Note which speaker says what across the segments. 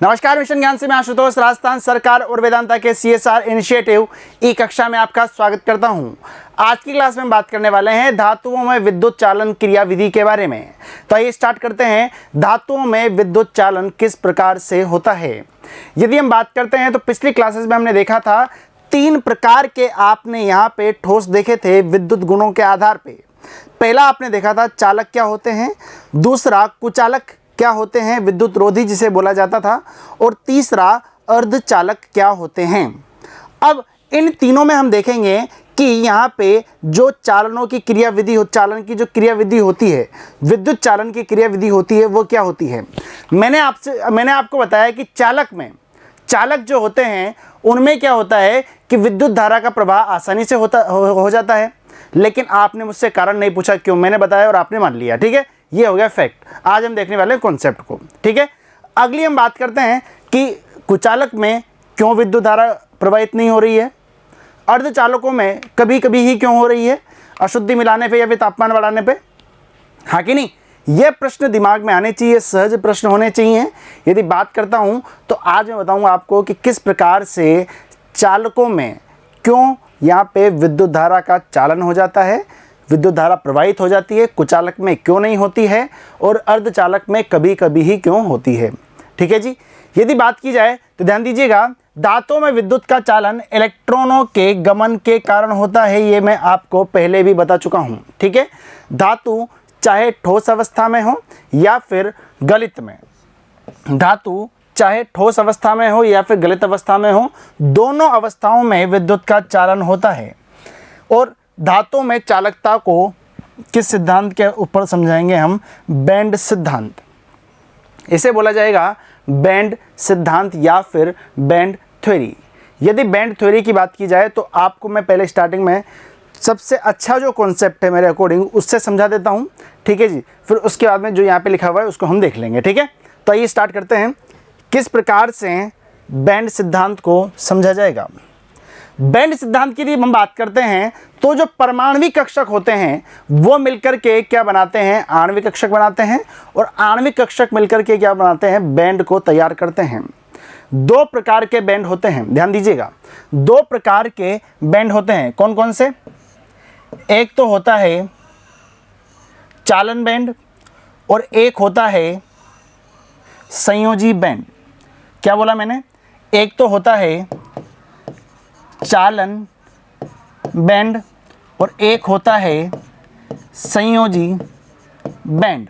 Speaker 1: नमस्कार, मिशन ज्ञान से मैं आशुतोष राजस्थान सरकार और वेदांता के CSR इनिशिएटिव ई कक्षा में आपका स्वागत करता हूं। आज की क्लास में बात करने वाले हैं धातुओं में विद्युत चालन क्रिया विधि के बारे में। तो आइए स्टार्ट करते हैं। धातुओं में विद्युत चालन किस प्रकार से होता है। यदि हम बात करते हैं तो पिछली क्लासेस में हमने देखा था 3 प्रकार के आपने यहाँ पे ठोस देखे थे विद्युत गुणों के आधार पे। पहला आपने देखा था चालक क्या होते हैं, दूसरा कुचालक क्या होते हैं, विद्युत रोधी जिसे बोला जाता था, और तीसरा अर्धचालक क्या होते हैं। अब इन तीनों में हम देखेंगे कि यहाँ पे जो चालनों की क्रियाविधि चालन की जो क्रियाविधि होती है, विद्युत चालन की क्रियाविधि होती है, वो क्या होती है। मैंने आपको बताया कि चालक जो होते हैं उनमें क्या होता है कि विद्युत धारा का प्रवाह आसानी से हो जाता है, लेकिन आपने मुझसे कारण नहीं पूछा क्यों, मैंने बताया और आपने मान लिया। ठीक है, ये हो गया फैक्ट। आज हम देखने वाले हैं कॉन्सेप्ट को। ठीक है, अगली हम बात करते हैं कि कुचालक में क्यों विद्युत धारा प्रवाहित नहीं हो रही है, अर्धचालकों में कभी कभी ही क्यों हो रही है, अशुद्धि मिलाने पे या फिर तापमान बढ़ाने पे, हाँ कि नहीं। ये प्रश्न दिमाग में आने चाहिए, सहज प्रश्न होने चाहिए। यदि बात करता हूँ तो आज मैं बताऊँगा आपको कि किस प्रकार से चालकों में क्यों यहाँ पे विद्युत धारा का चालन हो जाता है, विद्युत धारा प्रवाहित हो जाती है, कुचालक में क्यों नहीं होती है और अर्धचालक में कभी कभी ही क्यों होती है। ठीक है जी। यदि बात की जाए तो ध्यान दीजिएगा, धातुओं में विद्युत का चालन इलेक्ट्रॉनों के गमन के कारण होता है। ये मैं आपको पहले भी बता चुका हूँ। ठीक है, धातु चाहे ठोस अवस्था में हो या फिर गलित में, धातु चाहे ठोस अवस्था में हो या फिर गलित अवस्था में हो, दोनों अवस्थाओं में विद्युत का चालन होता है। और धातुओं में चालकता को किस सिद्धांत के ऊपर समझाएंगे हम, बैंड सिद्धांत। इसे बोला जाएगा बैंड सिद्धांत या फिर बैंड थ्योरी। यदि बैंड थ्योरी की बात की जाए तो आपको मैं पहले स्टार्टिंग में सबसे अच्छा जो कॉन्सेप्ट है मेरे अकॉर्डिंग उससे समझा देता हूँ। ठीक है जी, फिर उसके बाद में जो यहाँ पे लिखा हुआ है उसको हम देख लेंगे। ठीक है, तो आइए स्टार्ट करते हैं किस प्रकार से बैंड सिद्धांत को समझा जाएगा। बैंड सिद्धांत की यदि हम बात करते हैं तो जो परमाणविक कक्षक होते हैं वो मिलकर के क्या बनाते हैं, आणविक कक्षक बनाते हैं, और आणविक कक्षक मिलकर के क्या बनाते हैं, बैंड को तैयार करते हैं। 2 प्रकार के बैंड होते हैं, ध्यान दीजिएगा, 2 प्रकार के बैंड होते हैं। कौन कौन से, एक तो होता है चालन बैंड और एक होता है संयोजी बैंड। क्या बोला मैंने, एक तो होता है चालन बैंड और एक होता है संयोजी बैंड।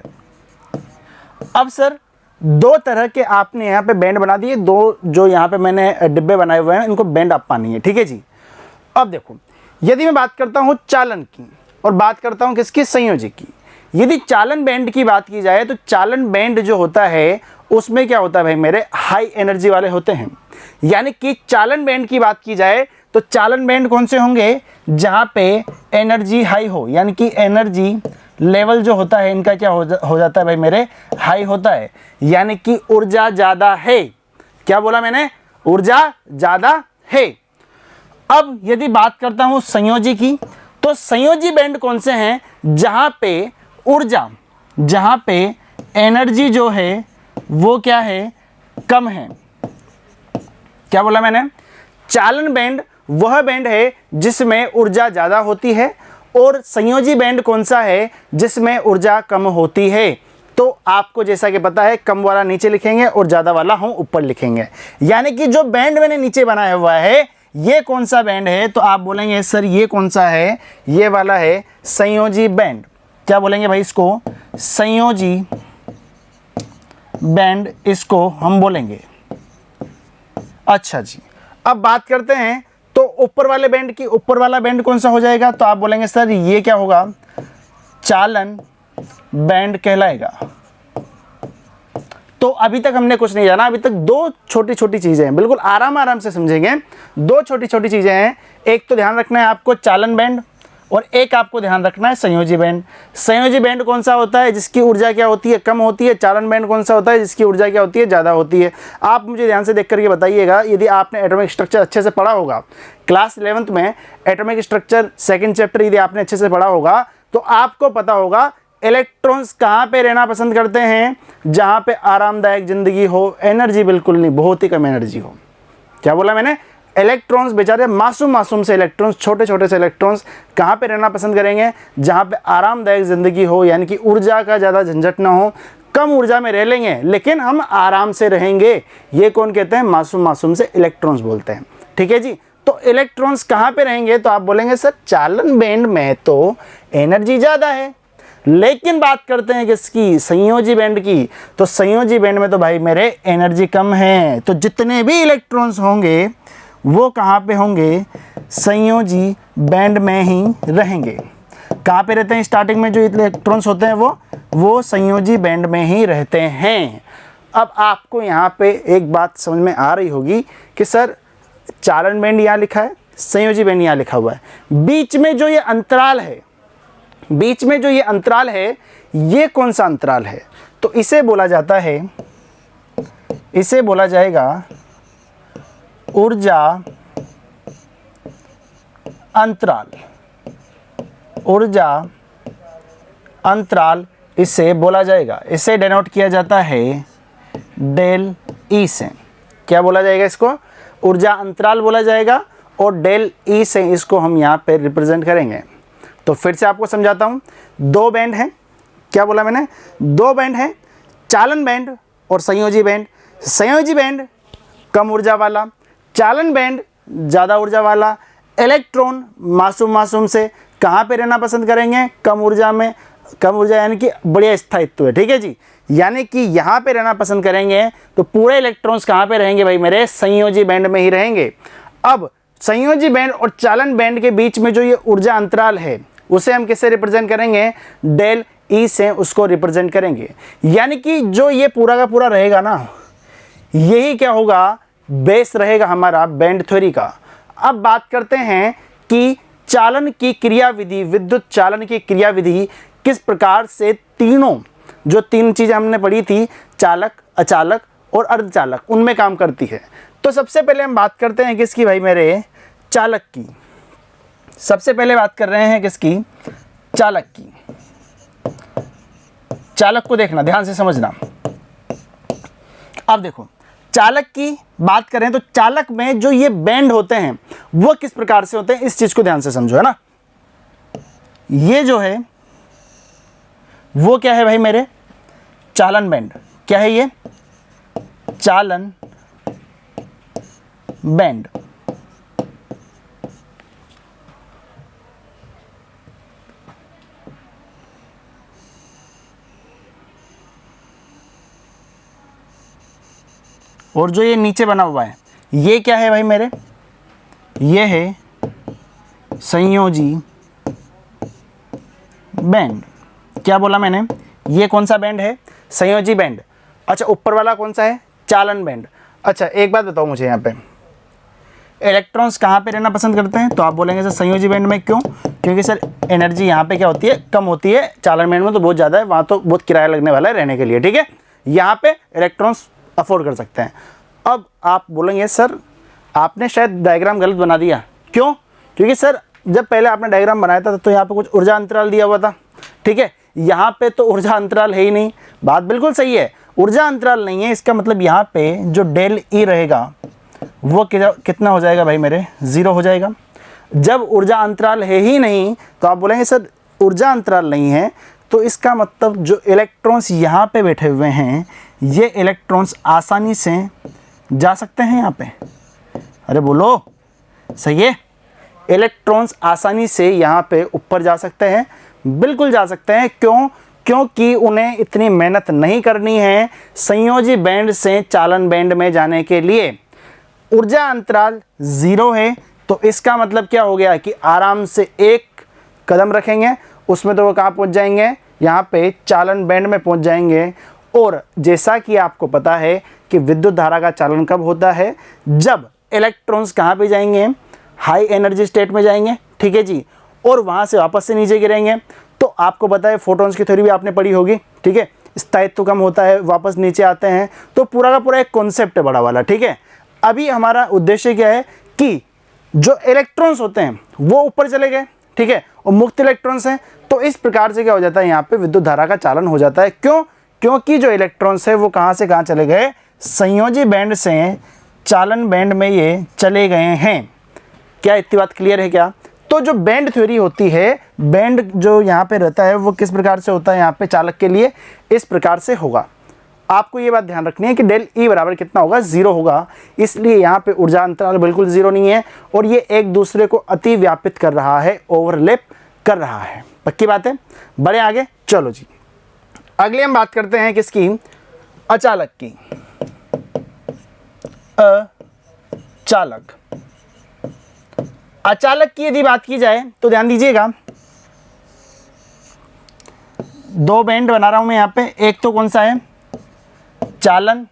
Speaker 1: अब सर 2 तरह के आपने यहाँ पे बैंड बना दिए, 2 जो यहाँ पे मैंने डिब्बे बनाए हुए हैं इनको बैंड आप पानी है। ठीक है जी। अब देखो, यदि मैं बात करता हूँ चालन की और बात करता हूँ किसकी, संयोजी की। यदि चालन बैंड की बात की जाए तो चालन बैंड जो होता है उसमें क्या होता है भाई मेरे, हाई एनर्जी वाले होते हैं। यानी कि चालन बैंड की बात की जाए तो चालन बैंड कौन से होंगे, जहाँ पे एनर्जी हाई हो, यानी कि एनर्जी लेवल जो होता है इनका क्या हो जाता है भाई मेरे, हाई होता है, यानी कि ऊर्जा ज़्यादा है। क्या बोला मैंने, ऊर्जा ज़्यादा है। अब यदि बात करता हूँ संयोजी की, तो संयोजी बैंड कौन से हैं, जहाँ पे ऊर्जा, जहाँ पे एनर्जी जो है वो क्या है, कम है। क्या बोला मैंने, चालन बैंड वह बैंड है जिसमें ऊर्जा ज़्यादा होती है, और संयोजी बैंड कौन सा है, जिसमें ऊर्जा कम होती है। तो आपको जैसा कि पता है कम वाला नीचे लिखेंगे और ज़्यादा वाला हम ऊपर लिखेंगे। यानी कि जो बैंड मैंने नीचे बनाया हुआ है ये कौन सा बैंड है, तो आप बोलेंगे सर ये कौन सा है, ये वाला है संयोजी बैंड। क्या बोलेंगे भाई इसको, संयोजी बैंड इसको हम बोलेंगे। अच्छा जी, अब बात करते हैं तो ऊपर वाले बैंड की, ऊपर वाला बैंड कौन सा हो जाएगा, तो आप बोलेंगे सर ये क्या होगा, चालन बैंड कहलाएगा। तो अभी तक हमने कुछ नहीं जाना, अभी तक 2 छोटी छोटी चीज़ें हैं, बिल्कुल आराम से समझेंगे। 2 छोटी छोटी चीज़ें हैं, एक तो ध्यान रखना है आपको चालन बैंड, और एक आपको ध्यान रखना है संयोजी बैंड। संयोजी बैंड कौन सा होता है, जिसकी ऊर्जा क्या होती है, कम होती है। चालन बैंड कौन सा होता है, जिसकी ऊर्जा क्या होती है, ज़्यादा होती है। आप मुझे ध्यान से देख करके बताइएगा, यदि आपने एटॉमिक स्ट्रक्चर अच्छे से पढ़ा होगा, क्लास 11th में एटॉमिक स्ट्रक्चर 2nd चैप्टर यदि आपने अच्छे से पढ़ा होगा तो आपको पता होगा इलेक्ट्रॉन्स कहाँ पे रहना पसंद करते हैं? जहाँ पे आरामदायक ज़िंदगी हो, एनर्जी बिल्कुल नहीं, बहुत ही कम एनर्जी हो। क्या बोला मैंने? इलेक्ट्रॉन्स बेचारे मासूम से इलेक्ट्रॉन्स, छोटे से इलेक्ट्रॉन्स कहाँ पे रहना पसंद करेंगे? जहाँ पे आरामदायक ज़िंदगी हो, यानी कि ऊर्जा का ज़्यादा झंझट ना हो, कम ऊर्जा में रह लेंगे लेकिन हम आराम से रहेंगे। ये कौन कहते हैं? मासूम से इलेक्ट्रॉन्स बोलते हैं। ठीक है जी। तो इलेक्ट्रॉन्स कहाँ पे रहेंगे? तो आप बोलेंगे सर चालन बैंड में तो एनर्जी ज़्यादा है, लेकिन बात करते हैं किसकी? संयोजी बैंड की। तो संयोजी बैंड में तो भाई मेरे एनर्जी कम है, तो जितने भी इलेक्ट्रॉन्स होंगे वो कहाँ पे होंगे? संयोजी बैंड में ही रहेंगे। कहाँ पे रहते हैं? स्टार्टिंग में जो इलेक्ट्रॉन्स होते हैं वो संयोजी बैंड में ही रहते हैं। अब आपको यहाँ पे एक बात समझ में आ रही होगी कि सर चालन बैंड यहाँ लिखा है, संयोजी बैंड यहाँ लिखा हुआ है, बीच में जो ये अंतराल है, ये कौन सा अंतराल है? तो इसे बोला जाता है, इसे बोला जाएगा ऊर्जा अंतराल। ऊर्जा अंतराल इसे बोला जाएगा। इसे डिनोट किया जाता है डेल ई से। क्या बोला जाएगा इसको? ऊर्जा अंतराल बोला जाएगा, और डेल ई से इसको हम यहाँ पे रिप्रेजेंट करेंगे। तो फिर से आपको समझाता हूँ। दो बैंड हैं। क्या बोला मैंने? दो बैंड हैं, चालन बैंड और संयोजी बैंड। संयोजी बैंड कम ऊर्जा वाला, चालन बैंड ज़्यादा ऊर्जा वाला। इलेक्ट्रॉन मासूम से कहाँ पे रहना पसंद करेंगे? कम ऊर्जा में। कम ऊर्जा यानी कि बढ़िया स्थायित्व है। ठीक है जी। यानी कि यहाँ पे रहना पसंद करेंगे तो पूरे इलेक्ट्रॉन्स कहाँ पे रहेंगे भाई मेरे? संयोजी बैंड में ही रहेंगे। अब संयोजी बैंड और चालन बैंड के बीच में जो ये ऊर्जा अंतराल है उसे हम किससे रिप्रेजेंट करेंगे? डेल ई से उसको रिप्रेजेंट करेंगे। यानी कि जो ये पूरा का पूरा रहेगा ना, यही क्या होगा? बेस रहेगा हमारा बैंड थ्योरी का। अब बात करते हैं कि चालन की क्रियाविधि, विद्युत चालन की क्रियाविधि किस प्रकार से जो तीन चीज़ें हमने पढ़ी थी, चालक, अचालक और अर्धचालक, उनमें काम करती है। तो सबसे पहले हम बात करते हैं किसकी भाई मेरे? चालक की। सबसे पहले बात कर रहे हैं किसकी? चालक की। चालक को देखना, ध्यान से समझना। अब देखो, चालक की बात करें तो चालक में जो ये बैंड होते हैं वो किस प्रकार से होते हैं, इस चीज को ध्यान से समझो, है ना। ये जो है वो क्या है भाई मेरे? चालन बैंड। क्या है ये? चालन बैंड। और जो ये नीचे बना हुआ है ये क्या है भाई मेरे? ये है संयोजी बैंड। क्या बोला मैंने? ये कौन सा बैंड है? संयोजी बैंड। अच्छा, ऊपर वाला कौन सा है? चालन बैंड। अच्छा, एक बात बताओ मुझे, यहाँ पे इलेक्ट्रॉन्स कहाँ पे रहना पसंद करते हैं? तो आप बोलेंगे सर संयोजी बैंड में। क्यों? क्योंकि सर एनर्जी यहाँ पे क्या होती है? कम होती है। चालन बैंड में तो बहुत ज़्यादा है, वहाँ तो बहुत किराया लगने वाला है रहने के लिए। ठीक है, यहाँ पे इलेक्ट्रॉन्स अफोर्ड कर सकते हैं। अब आप बोलेंगे सर आपने शायद डायग्राम गलत बना दिया। क्यों? क्योंकि सर जब पहले आपने डायग्राम बनाया था तो यहाँ पे कुछ ऊर्जा अंतराल दिया हुआ था। ठीक है, यहाँ पे तो ऊर्जा अंतराल है ही नहीं। बात बिल्कुल सही है, ऊर्जा अंतराल नहीं है। इसका मतलब यहाँ पे जो डेल ई रहेगा वो कितना हो जाएगा भाई मेरे? 0 हो जाएगा। जब ऊर्जा अंतराल है ही नहीं तो आप बोलेंगे सर ऊर्जा अंतराल नहीं है, तो इसका मतलब जो इलेक्ट्रॉन्स यहाँ पे बैठे हुए हैं ये इलेक्ट्रॉन्स आसानी से जा सकते हैं यहाँ पे। अरे बोलो, सही है? इलेक्ट्रॉन्स आसानी से यहाँ पे ऊपर जा सकते हैं, बिल्कुल जा सकते हैं। क्यों? क्योंकि उन्हें इतनी मेहनत नहीं करनी है संयोजी बैंड से चालन बैंड में जाने के लिए। ऊर्जा अंतराल 0 है, तो इसका मतलब क्या हो गया कि आराम से एक कदम रखेंगे उसमें तो वो कहाँ पहुँच जाएंगे? यहाँ पे चालन बैंड में पहुँच जाएंगे। और जैसा कि आपको पता है कि विद्युत धारा का चालन कब होता है? जब इलेक्ट्रॉन्स कहाँ पे जाएंगे? हाई एनर्जी स्टेट में जाएंगे। ठीक है जी, और वहाँ से वापस से नीचे गिरेंगे। तो आपको पता है फोटॉन्स की थ्योरी भी आपने पढ़ी होगी। ठीक है, स्थायित्व कम होता है, वापस नीचे आते हैं। तो पूरा का पूरा एक कॉन्सेप्ट है बड़ा वाला। ठीक है, अभी हमारा उद्देश्य क्या है कि जो इलेक्ट्रॉन्स होते हैं वो ऊपर चले गए। ठीक है, और मुक्त इलेक्ट्रॉन्स हैं तो इस प्रकार से क्या हो जाता है, यहाँ पे विद्युत धारा का चालन हो जाता है। क्यों? क्योंकि जो इलेक्ट्रॉन्स है वो कहाँ से कहाँ चले गए, संयोजी बैंड से चालन बैंड में ये चले गए हैं। क्या इतनी बात क्लियर है क्या? तो जो बैंड थ्योरी होती है, बैंड जो यहाँ पे रहता है वो किस प्रकार से होता है, यहाँ पे चालक के लिए इस प्रकार से होगा। आपको ये बात ध्यान रखनी है कि डेल ई बराबर कितना होगा, 0 होगा। इसलिए यहाँ पे ऊर्जा अंतराल बिल्कुल 0 नहीं है और ये एक दूसरे को अति व्यापित कर रहा है, ओवरलैप कर रहा है। पक्की बात है? बढ़े आगे, चलो जी। अगले हम बात करते हैं किसकी, अचालक की। अचालक, अचालक की यदि बात की जाए तो ध्यान दीजिएगा, दो बैंड बना रहा हूं मैं यहाँ पे। एक तो कौन सा है, चालन,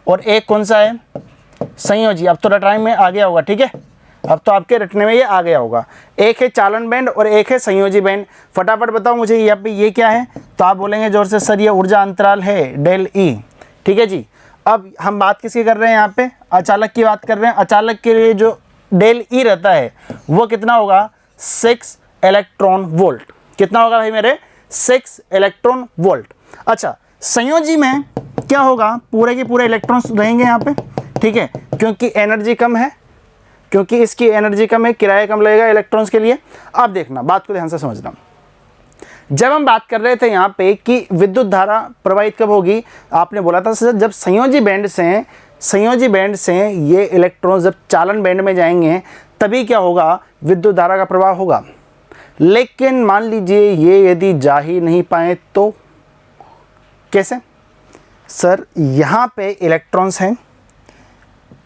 Speaker 1: और एक कौन सा है, संयोजी। अब तो रटाई में आ गया होगा, ठीक है, अब तो आपके रटने में ये आ गया होगा। एक है चालन बैंड और एक है संयोजी बैंड। फटाफट बताओ मुझे यहाँ पे ये क्या है, तो आप बोलेंगे जोर से, सर ये ऊर्जा अंतराल है डेल ई। ठीक है जी। अब हम बात किसकी कर रहे हैं, यहाँ पे अचालक की बात कर रहे हैं। अचालक के लिए जो डेल ई रहता है वो कितना होगा, 6 इलेक्ट्रॉन वोल्ट। कितना होगा भाई मेरे, 6 इलेक्ट्रॉन वोल्ट। अच्छा, संयोजी में क्या होगा, पूरे के पूरे इलेक्ट्रॉन्स रहेंगे यहाँ पे, ठीक है, क्योंकि एनर्जी कम है, क्योंकि इसकी एनर्जी कम है, किराया कम लगेगा इलेक्ट्रॉन्स के लिए। अब देखना, बात को ध्यान से समझना। जब हम बात कर रहे थे यहाँ पे कि विद्युत धारा प्रवाहित कब होगी, आपने बोला था सर जब संयोजी बैंड से ये इलेक्ट्रॉन जब चालन बैंड में जाएंगे तभी क्या होगा, विद्युत धारा का प्रवाह होगा। लेकिन मान लीजिए ये यदि जा ही नहीं पाए तो कैसे? सर यहाँ पे इलेक्ट्रॉन्स हैं,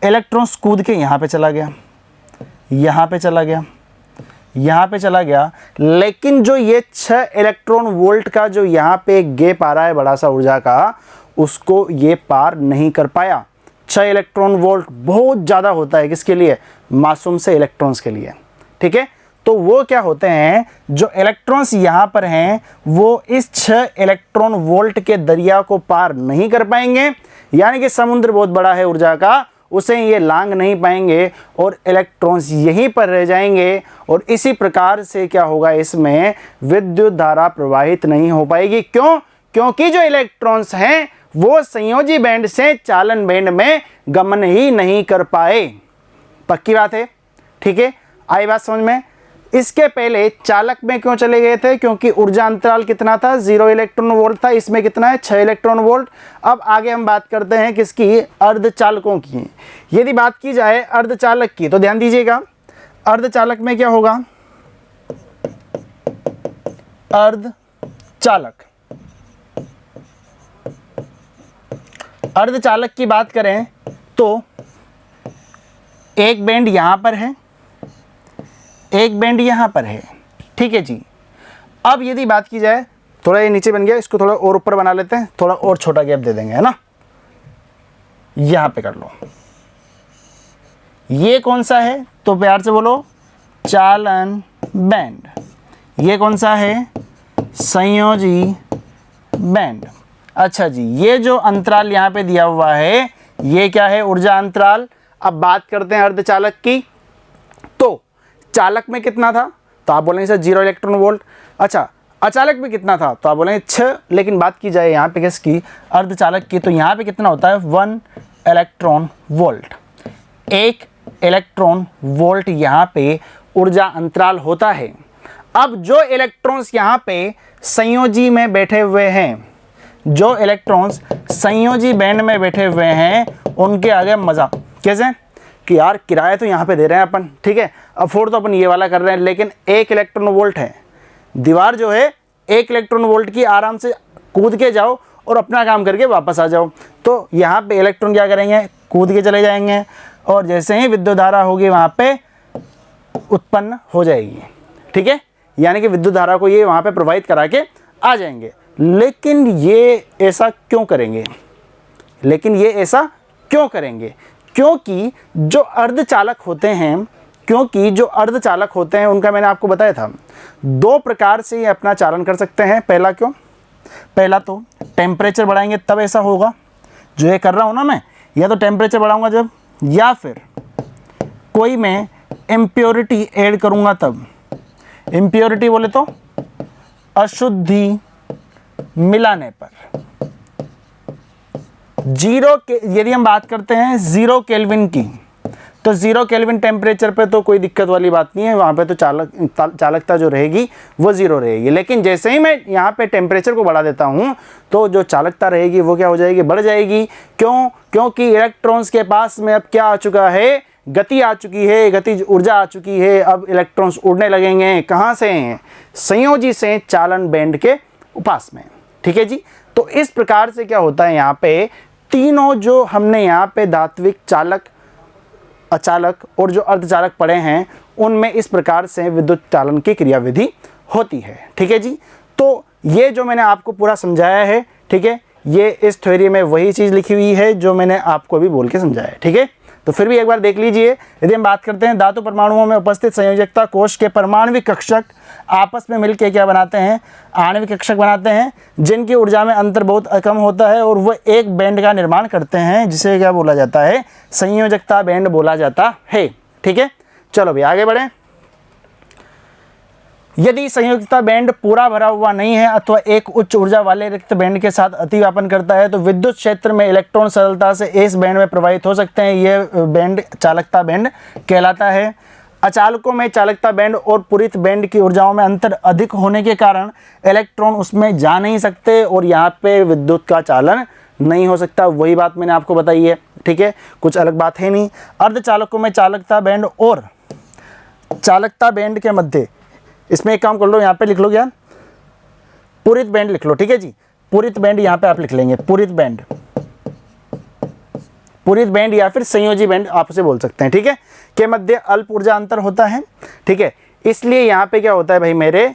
Speaker 1: इलेक्ट्रॉन्स कूद के यहाँ पे चला गया, यहाँ पे चला गया, यहाँ पे चला गया, लेकिन जो ये 6 इलेक्ट्रॉन वोल्ट का जो यहाँ पे गैप आ रहा है बड़ा सा ऊर्जा का, उसको ये पार नहीं कर पाया। 6 इलेक्ट्रॉन वोल्ट बहुत ज़्यादा होता है किसके लिए, मासूम से इलेक्ट्रॉन्स के लिए। ठीक है, तो वो क्या होते हैं, जो इलेक्ट्रॉन्स यहाँ पर हैं वो इस 6 इलेक्ट्रॉन वोल्ट के दरिया को पार नहीं कर पाएंगे, यानी कि समुद्र बहुत बड़ा है ऊर्जा का, उसे ये लांग नहीं पाएंगे और इलेक्ट्रॉन्स यहीं पर रह जाएंगे। और इसी प्रकार से क्या होगा, इसमें विद्युत धारा प्रवाहित नहीं हो पाएगी। क्यों? क्योंकि जो इलेक्ट्रॉन्स हैं वो संयोजी बैंड से चालन बैंड में गमन ही नहीं कर पाए। पक्की बात है? ठीक है, आई बात समझ में? इसके पहले चालक में क्यों चले गए थे, क्योंकि ऊर्जा अंतराल कितना था, 0 इलेक्ट्रॉन वोल्ट था। इसमें कितना है, 6 इलेक्ट्रॉन वोल्ट। अब आगे हम बात करते हैं किसकी, अर्धचालकों की। यदि बात की जाए अर्धचालक की तो ध्यान दीजिएगा, अर्धचालक में क्या होगा, अर्धचालक, अर्धचालक की बात करें तो एक बैंड यहां पर है, एक बैंड यहां पर है। ठीक है जी। अब यदि बात की जाए, थोड़ा ये नीचे बन गया, इसको थोड़ा और ऊपर बना लेते हैं, थोड़ा और छोटा गैप दे देंगे, है ना, यहां पे कर लो। ये कौन सा है, तो प्यार से बोलो, चालन बैंड। ये कौन सा है, संयोजी बैंड। अच्छा जी, ये जो अंतराल यहाँ पे दिया हुआ है ये क्या है, ऊर्जा अंतराल। अब बात करते हैं अर्धचालक की। तो चालक में कितना था, तो आप बोलेंगे सर 0 इलेक्ट्रॉन वोल्ट। अच्छा, अचालक में कितना था, तो आप बोलेंगे 6। लेकिन बात की जाए यहाँ पे किसकी, अर्धचालक की, तो यहाँ पे कितना होता है, 1 इलेक्ट्रॉन वोल्ट। 1 इलेक्ट्रॉन वोल्ट यहाँ पे ऊर्जा अंतराल होता है। अब जो इलेक्ट्रॉन्स यहाँ पे संयोजी में बैठे हुए हैं, जो इलेक्ट्रॉन्स संयोजी बैंड में बैठे हुए हैं, उनके आगे मजा कैसे, कि यार किराया तो यहाँ पे दे रहे हैं अपन, ठीक है, अफोर्ड तो अपन ये वाला कर रहे हैं, लेकिन 1 इलेक्ट्रॉन वोल्ट है, दीवार जो है 1 इलेक्ट्रॉन वोल्ट की, आराम से कूद के जाओ और अपना काम करके वापस आ जाओ। तो यहाँ पे इलेक्ट्रॉन क्या करेंगे, कूद के चले जाएंगे और जैसे ही विद्युत धारा होगी वहाँ पे उत्पन्न हो जाएगी। ठीक है, यानी कि विद्युत धारा को ये वहाँ पे प्रवाहित करा के आ जाएंगे। लेकिन ये ऐसा क्यों करेंगे, लेकिन ये ऐसा क्यों करेंगे, क्योंकि जो अर्धचालक होते हैं, क्योंकि जो अर्धचालक होते हैं उनका मैंने आपको बताया था 2 प्रकार से ये अपना चालन कर सकते हैं। पहला क्यों, पहला तो टेम्परेचर बढ़ाएंगे तब ऐसा होगा, जो ये कर रहा हूँ ना मैं, या तो टेम्परेचर बढ़ाऊंगा जब, या फिर कोई मैं इम्प्योरिटी ऐड करूँगा तब। इम्प्योरिटी बोले तो अशुद्धि मिलाने पर यदि हम बात करते हैं 0 केल्विन की, तो 0 केल्विन टेम्परेचर पे तो कोई दिक्कत वाली बात नहीं है, वहाँ पे तो चालकता जो रहेगी वो 0 रहेगी। लेकिन जैसे ही मैं यहाँ पे टेम्परेचर को बढ़ा देता हूँ तो जो चालकता रहेगी वो क्या हो जाएगी, बढ़ जाएगी। क्यों? क्योंकि इलेक्ट्रॉन्स के पास में अब क्या आ चुका है, गति आ चुकी है, गतिज ऊर्जा आ चुकी है। अब इलेक्ट्रॉन्स उड़ने लगेंगे, कहाँ से? संयोजी से चालन बैंड के पास में। ठीक है जी। तो इस प्रकार से क्या होता है, यहाँ पे तीनों जो हमने यहाँ पे धात्विक, चालक, अचालक और जो अर्धचालक पढ़े हैं, उनमें इस प्रकार से विद्युत चालन की क्रियाविधि होती है। ठीक है जी। तो ये जो मैंने आपको पूरा समझाया है, ठीक है, ये इस थ्योरी में वही चीज़ लिखी हुई है जो मैंने आपको अभी बोल के समझाया है। ठीक है, तो फिर भी एक बार देख लीजिए। यदि हम बात करते हैं धातु परमाणुओं में उपस्थित संयोजकता कोश के परमाणविक कक्षक आपस में मिलकर क्या बनाते हैं, आणविक कक्षक बनाते हैं, जिनकी ऊर्जा में अंतर बहुत कम होता है और वो एक बैंड का निर्माण करते हैं, जिसे क्या बोला जाता है, संयोजकता बैंड बोला जाता है। ठीक है, चलो भी आगे बढ़े। यदि संयोजकता बैंड पूरा भरा हुआ नहीं है अथवा एक उच्च ऊर्जा वाले रिक्त बैंड के साथ अतिव्यापन करता है तो विद्युत क्षेत्र में इलेक्ट्रॉन सरलता से इस बैंड में प्रवाहित हो सकते हैं। यह बैंड चालकता बैंड कहलाता है। अचालकों में चालकता बैंड और पूरित बैंड की ऊर्जाओं में अंतर अधिक होने के कारण इलेक्ट्रॉन उसमें जा नहीं सकते और यहाँ पे विद्युत का चालन नहीं हो सकता। वही बात मैंने आपको बताई है। ठीक है, कुछ अलग बात है नहीं। अर्धचालकों में चालकता बैंड और चालकता बैंड के मध्य, इसमें एक काम कर लो, यहाँ पे लिख लो क्या, पूरित बैंड लिख लो। ठीक है जी, पूरित बैंड यहाँ पे आप लिख लेंगे, पूरित बैंड, पूरित बैंड या फिर संयोजी बैंड आप उसे बोल सकते हैं। ठीक है, के मध्य अल्प ऊर्जा अंतर होता है। ठीक है, इसलिए यहाँ पे क्या होता है भाई मेरे,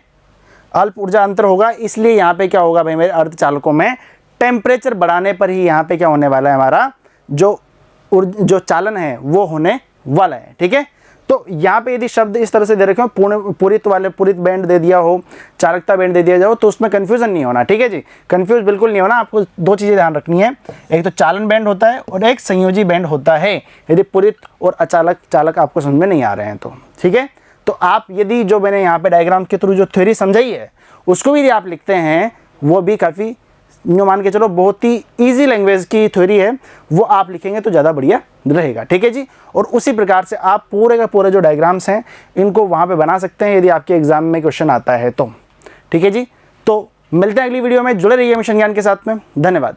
Speaker 1: अल्प ऊर्जा अंतर होगा, इसलिए यहाँ पे क्या होगा भाई मेरे, अर्धचालकों में टेम्परेचर बढ़ाने पर ही यहाँ पे क्या होने वाला है, हमारा जो चालन है वो होने वाला है। ठीक है, तो यहाँ पे यदि शब्द इस तरह से दे रखे हो, पूरित बैंड दे दिया हो, चालकता बैंड दे दिया जाओ, तो उसमें कंफ्यूजन नहीं होना। ठीक है जी, कंफ्यूज बिल्कुल नहीं होना। आपको दो चीज़ें ध्यान रखनी है, एक तो चालन बैंड होता है और एक संयोजी बैंड होता है, यदि पूरित और अचालक चालक आपको समझ में नहीं आ रहे हैं तो। ठीक है, तो आप यदि जो मैंने यहाँ पे डायग्राम के थ्रू जो थ्योरी समझाई है उसको भी यदि आप लिखते हैं, वो भी काफ़ी यूँ मान के चलो बहुत ही ईजी लैंग्वेज की थ्योरी है, वो आप लिखेंगे तो ज़्यादा बढ़िया रहेगा। ठीक है जी, और उसी प्रकार से आप पूरे का पूरे जो डायग्राम्स हैं इनको वहाँ पे बना सकते हैं यदि आपके एग्जाम में क्वेश्चन आता है तो। ठीक है जी, तो मिलते हैं अगली वीडियो में। जुड़े रहिए मिशन ज्ञान के साथ में। धन्यवाद।